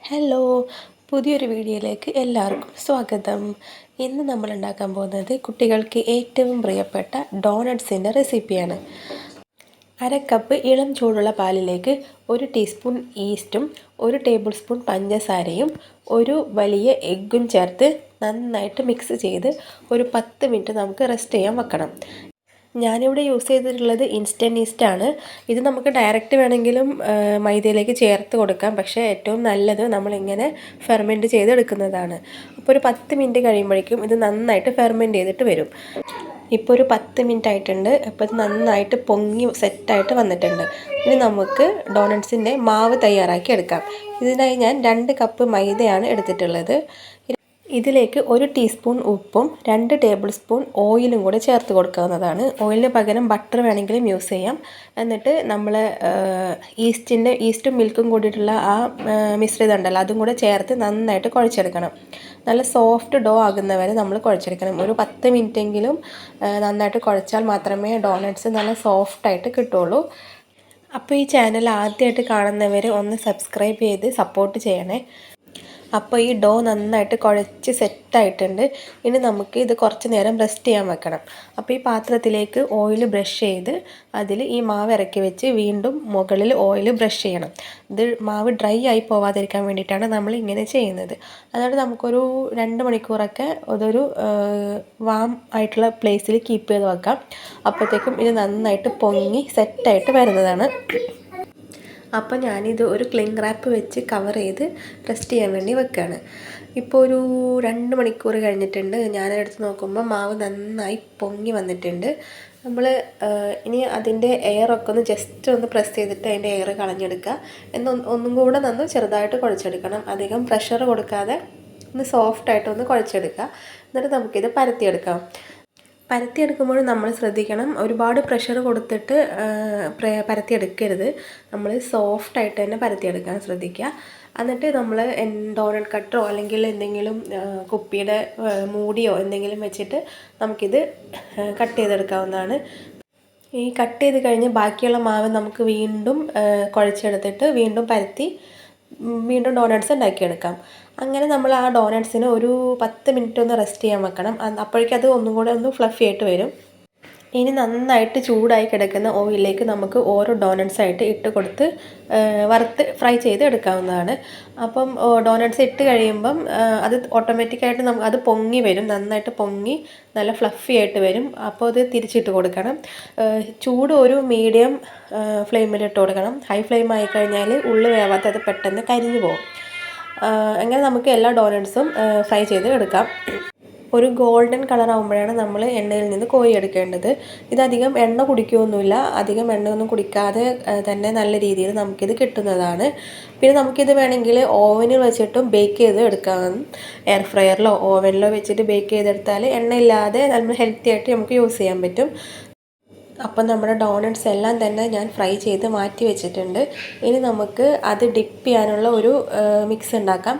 Hello, പുതിയൊരു വീഡിയോയിലേക്ക് എല്ലാവർക്കും സ്വാഗതം. ഇന്ന് നമ്മൾ ഉണ്ടാക്കാൻ പോകുന്നത് കുട്ടികൾക്ക് ഏറ്റവും പ്രിയപ്പെട്ട ഡോണട്ട്സിൻ്റെ റെസിപ്പിയാണ്. 1/2 കപ്പ് ഇളം ചൂടുള്ള പാലിലേക്ക് 1 ടീസ്പൂൺ ഈസ്റ്റും 1 ടേബിൾ സ്പൂൺ പഞ്ചസാരയും 1 വലിയ എഗ്ഗും ചേർത്ത് നന്നായിട്ട് മിക്സ് ചെയ്ത് ഒരു 10 മിനിറ്റ് നമുക്ക് റെസ്റ്റ് ചെയ്യാൻ വെക്കണം. ഞാനിവിടെ യൂസ് ചെയ്തിട്ടുള്ളത് ഇൻസ്റ്റൻറ്റ് ഈസ്റ്റാണ്. ഇത് നമുക്ക് ഡയറക്റ്റ് വേണമെങ്കിലും മൈദയിലേക്ക് ചേർത്ത് കൊടുക്കാം. പക്ഷേ ഏറ്റവും നല്ലത് നമ്മളിങ്ങനെ ഫെർമെൻറ്റ് ചെയ്തെടുക്കുന്നതാണ്. അപ്പോൾ ഒരു 10 മിനിറ്റ് കഴിയുമ്പോഴേക്കും ഇത് നന്നായിട്ട് ഫെർമെൻറ്റ് ചെയ്തിട്ട് വരും. ഇപ്പോൾ ഒരു 10 മിനിറ്റ് ആയിട്ടുണ്ട്. അപ്പോൾ ഇത് നന്നായിട്ട് പൊങ്ങി സെറ്റായിട്ട് വന്നിട്ടുണ്ട്. ഇനി നമുക്ക് ഡോണട്ട്സിൻ്റെ മാവ് തയ്യാറാക്കി എടുക്കാം. ഇതിനായി ഞാൻ 2 കപ്പ് മൈദയാണ് എടുത്തിട്ടുള്ളത്. ഇതിലേക്ക് 1 ടീസ്പൂൺ ഉപ്പും 2 ടേബിൾ സ്പൂൺ ഓയിലും കൂടെ ചേർത്ത് കൊടുക്കാവുന്നതാണ്. ഓയിലിന് പകരം ബട്ടർ വേണമെങ്കിലും യൂസ് ചെയ്യാം. എന്നിട്ട് നമ്മൾ ഈസ്റ്റും മിൽക്കും കൂടിയിട്ടുള്ള ആ മിശ്രിതം ഉണ്ടല്ലോ, അതും കൂടെ ചേർത്ത് നന്നായിട്ട് കുഴച്ചെടുക്കണം. നല്ല സോഫ്റ്റ് ഡോ ആകുന്നവരെ നമ്മൾ കുഴച്ചെടുക്കണം. ഒരു 10 മിനിറ്റെങ്കിലും നന്നായിട്ട് കുഴച്ചാൽ മാത്രമേ ഡോണട്ട്സ് നല്ല സോഫ്റ്റായിട്ട് കിട്ടുള്ളൂ. അപ്പോൾ ഈ ചാനൽ ആദ്യമായിട്ട് കാണുന്നവർ ഒന്ന് സബ്സ്ക്രൈബ് ചെയ്ത് സപ്പോർട്ട് ചെയ്യണേ. അപ്പോൾ ഈ ഡോ നന്നായിട്ട് കുഴച്ച് സെറ്റായിട്ടുണ്ട്. ഇനി നമുക്ക് ഇത് കുറച്ച് നേരം റെസ്റ്റ് ചെയ്യാൻ വെക്കണം. അപ്പോൾ ഈ പാത്രത്തിലേക്ക് ഓയിൽ ബ്രഷ് ചെയ്ത് അതിൽ ഈ മാവ് ഇറക്കി വെച്ച് വീണ്ടും മുകളിൽ ഓയിൽ ബ്രഷ് ചെയ്യണം. ഇത് മാവ് ഡ്രൈ ആയി പോവാതിരിക്കാൻ വേണ്ടിയിട്ടാണ് നമ്മൾ ഇങ്ങനെ ചെയ്യുന്നത്. അതുകൊണ്ട് നമുക്കൊരു 2 മണിക്കൂറൊക്കെ അതൊരു വാം ആയിട്ടുള്ള പ്ലേസിൽ കീപ്പ് ചെയ്ത് വെക്കാം. അപ്പോഴത്തേക്കും ഇത് നന്നായിട്ട് പൊങ്ങി സെറ്റായിട്ട് വരുന്നതാണ്. അപ്പോൾ ഞാനിത് ഒരു ക്ലിംഗ് റാപ്പ് വെച്ച് കവർ ചെയ്ത് റെസ്റ്റ് ചെയ്യാൻ വേണ്ടി വെക്കുകയാണ്. ഇപ്പോൾ ഒരു 2 മണിക്കൂർ കഴിഞ്ഞിട്ടുണ്ട്. ഞാനെടുത്ത് നോക്കുമ്പോൾ മാവ് നന്നായി പൊങ്ങി വന്നിട്ടുണ്ട്. നമ്മൾ ഇനി അതിൻ്റെ എയറൊക്കെ ഒന്ന് ജസ്റ്റ് ഒന്ന് പ്രസ് ചെയ്തിട്ട് അതിൻ്റെ എയർ കളഞ്ഞെടുക്കുക. ഒന്നും കൂടെ ചെറുതായിട്ട് കുഴച്ചെടുക്കണം. അധികം പ്രഷർ കൊടുക്കാതെ ഒന്ന് സോഫ്റ്റായിട്ടൊന്ന് കുഴച്ചെടുക്കുക. എന്നിട്ട് നമുക്കിത് പരത്തിയെടുക്കാം. പരത്തിയെടുക്കുമ്പോൾ നമ്മൾ ശ്രദ്ധിക്കണം, ഒരുപാട് പ്രഷർ കൊടുത്തിട്ട് പരത്തിയെടുക്കരുത്. നമ്മൾ സോഫ്റ്റായിട്ട് തന്നെ പരത്തിയെടുക്കാൻ ശ്രദ്ധിക്കുക. എന്നിട്ട് നമ്മൾ ഡോണട്ട് കട്ടറോ അല്ലെങ്കിൽ എന്തെങ്കിലും കുപ്പിയുടെ മൂടിയോ എന്തെങ്കിലും വെച്ചിട്ട് നമുക്കിത് കട്ട് ചെയ്തെടുക്കാവുന്നതാണ്. ഈ കട്ട് ചെയ്ത് കഴിഞ്ഞ് ബാക്കിയുള്ള മാവ് നമുക്ക് വീണ്ടും കുഴച്ചെടുത്തിട്ട് വീണ്ടും പരത്തി വീണ്ടും ഡോണട്ട്സ് ഉണ്ടാക്കിയെടുക്കാം. അങ്ങനെ നമ്മൾ ആ ഡോണട്ട്സിന് ഒരു 10 മിനിറ്റ് ഒന്ന് റെസ്റ്റ് ചെയ്യാൻ വെക്കണം. അപ്പോഴേക്കും അത് ഒന്നും കൂടെ ഒന്ന് ഫ്ലഫി ആയിട്ട് വരും. ഇനി നന്നായിട്ട് ചൂടായി കിടക്കുന്ന ഓയിലിലേക്ക് നമുക്ക് ഓരോ ഡോണട്ട്സായിട്ട് ഇട്ട് കൊടുത്ത് വറുത്ത് ഫ്രൈ ചെയ്ത് എടുക്കാവുന്നതാണ്. അപ്പം ഡോണട്ട്സ് ഇട്ട് കഴിയുമ്പം അത് ഓട്ടോമാറ്റിക്കായിട്ട് അത് പൊങ്ങി വരും. നന്നായിട്ട് പൊങ്ങി നല്ല ഫ്ലഫി ആയിട്ട് വരും. അപ്പോൾ അത് തിരിച്ചിട്ട് കൊടുക്കണം. ചൂട് ഒരു മീഡിയം ഫ്ലെയിമിലിട്ട് കൊടുക്കണം. ഹൈ ഫ്ലെയിം ആയി കഴിഞ്ഞാൽ ഉള്ളു വേവാത്ത അത് പെട്ടെന്ന് കരിഞ്ഞു പോകും. അങ്ങനെ നമുക്ക് എല്ലാ ഡോണട്ട്സും ഫ്രൈ ചെയ്ത് എടുക്കാം. ഒരു ഗോൾഡൻ കളർ ആകുമ്പോഴാണ് നമ്മൾ എണ്ണയിൽ നിന്ന് കോരിയെടുക്കേണ്ടത്. ഇതധികം എണ്ണ കുടിക്കുകയൊന്നുമില്ല. അധികം എണ്ണയൊന്നും കുടിക്കാതെ തന്നെ നല്ല രീതിയിൽ നമുക്കിത് കിട്ടുന്നതാണ്. പിന്നെ നമുക്കിത് വേണമെങ്കിൽ ഓവനിൽ വെച്ചിട്ടും ബേക്ക് ചെയ്ത് എടുക്കാം. എയർ ഫ്രയറിലോ ഓവനിലോ വെച്ചിട്ട് ബേക്ക് ചെയ്തെടുത്താൽ എണ്ണയില്ലാതെ നമ്മൾ ഹെൽത്തി ആയിട്ട് നമുക്ക് യൂസ് ചെയ്യാൻ പറ്റും. അപ്പം നമ്മുടെ ഡോണട്ട്സ് എല്ലാം തന്നെ ഞാൻ ഫ്രൈ ചെയ്ത് മാറ്റി വെച്ചിട്ടുണ്ട്. ഇനി നമുക്ക് അത് ഡിപ്പ് ചെയ്യാനുള്ള ഒരു മിക്സ് ഉണ്ടാക്കാം.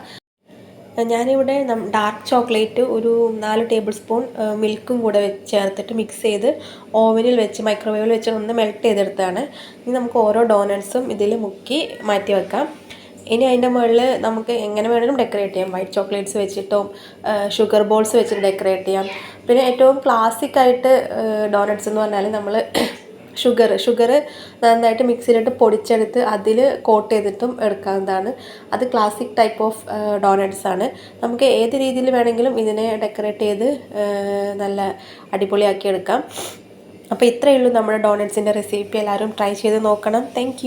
ഞാനിവിടെ ഡാർക്ക് ചോക്ലേറ്റ് ഒരു 4 ടേബിൾ സ്പൂൺ മിൽക്കും കൂടെ ചേർത്തിട്ട് മിക്സ് ചെയ്ത് ഓവനിൽ വെച്ച് മൈക്രോവേവിൽ വെച്ച് ഒന്ന് മെൽറ്റ് ചെയ്തെടുത്താണ്. ഇനി നമുക്ക് ഓരോ ഡോണട്ട്സും ഇതിൽ മുക്കി മാറ്റി വെക്കാം. ഇനി അതിൻ്റെ മുകളിൽ നമുക്ക് എങ്ങനെ വേണമെങ്കിലും ഡെക്കറേറ്റ് ചെയ്യാം. വൈറ്റ് ചോക്ലേറ്റ്സ് വെച്ചിട്ടോ ഷുഗർ ബോൾസ് വെച്ചിട്ട് ഡെക്കറേറ്റ് ചെയ്യാം. പിന്നെ ഏറ്റവും ക്ലാസിക്കായിട്ട് ഡോണട്ട്സ് എന്ന് പറഞ്ഞാൽ നമ്മൾ ഷുഗർ നന്നായിട്ട് മിക്സിയിലിട്ട് പൊടിച്ചെടുത്ത് അതിൽ കോട്ട് ചെയ്തിട്ടും എടുക്കാവുന്നതാണ്. അത് ക്ലാസിക് ടൈപ്പ് ഓഫ് ഡോണട്ട്സ് ആണ്. നമുക്ക് ഏത് രീതിയിൽ വേണമെങ്കിലും ഇതിനെ ഡെക്കറേറ്റ് ചെയ്ത് നല്ല അടിപൊളിയാക്കി എടുക്കാം. അപ്പോൾ ഇത്രയേ ഉള്ളൂ നമ്മുടെ ഡോണട്ട്സിൻ്റെ റെസിപ്പി. എല്ലാവരും ട്രൈ ചെയ്ത് നോക്കണം. താങ്ക്